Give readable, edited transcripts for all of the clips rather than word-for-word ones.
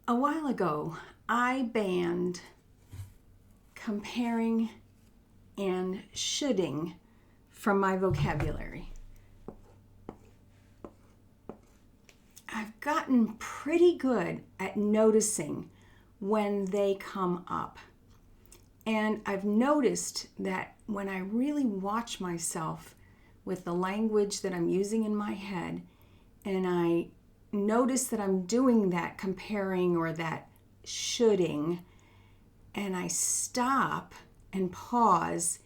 A while ago, I banned comparing and shoulding from my vocabulary. I've gotten pretty good at noticing when they come up. And I've noticed that when I really watch myself with the language that I'm using in my head, and I notice that I'm doing that comparing or that shoulding, and I stop and pause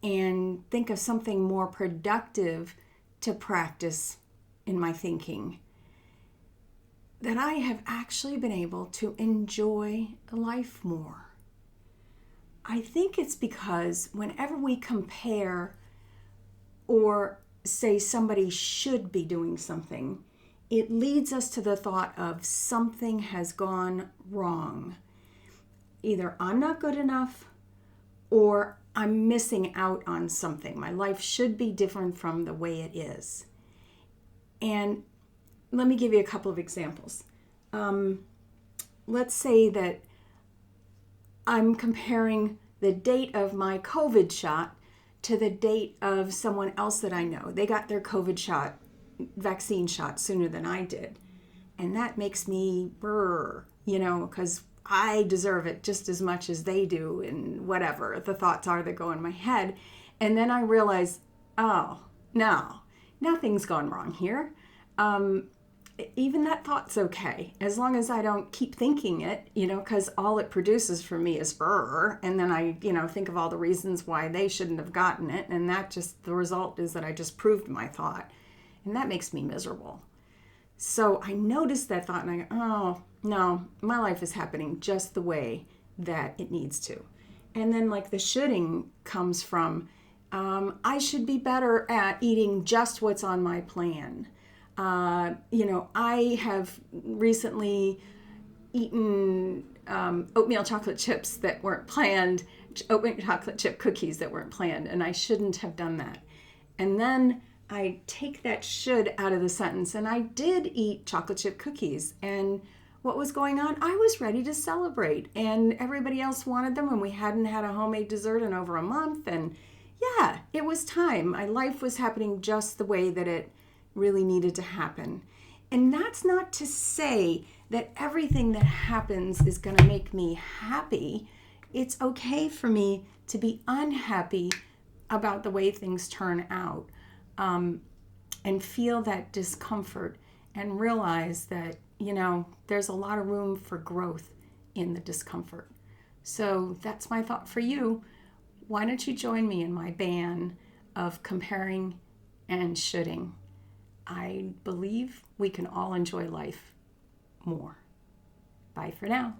and think of something more productive to practice in my thinking, that I have actually been able to enjoy life more. I think it's because whenever we compare or say somebody should be doing something, it leads us to the thought of something has gone wrong. Either I'm not good enough or I'm missing out on something. My life should be different from the way it is. And let me give you a couple of examples. Let's say that I'm comparing the date of my COVID shot to the date of someone else that I know. They got their COVID shot, vaccine shot sooner than I did. And that makes me grrr, because I deserve it just as much as they do, and whatever the thoughts are that go in my head. And then I realize, oh, no, nothing's gone wrong here. Even that thought's okay, as long as I don't keep thinking it, because all it produces for me is grrr. And then I, think of all the reasons why they shouldn't have gotten it. And the result is that I just proved my thought. And that makes me miserable. So I noticed that thought and I go, oh, no, my life is happening just the way that it needs to. And then the shoulding comes from, I should be better at eating just what's on my plan. I have recently eaten oatmeal chocolate chips that weren't planned, oatmeal chocolate chip cookies that weren't planned, and I shouldn't have done that. And then I take that should out of the sentence, and I did eat chocolate chip cookies. And what was going on? I was ready to celebrate, and everybody else wanted them, and we hadn't had a homemade dessert in over a month. And yeah, it was time. My life was happening just the way that it really needed to happen. And that's not to say that everything that happens is going to make me happy. It's okay for me to be unhappy about the way things turn out, and feel that discomfort and realize that, there's a lot of room for growth in the discomfort. So that's my thought for you. Why don't you join me in my ban of comparing and shoulding? I believe we can all enjoy life more. Bye for now.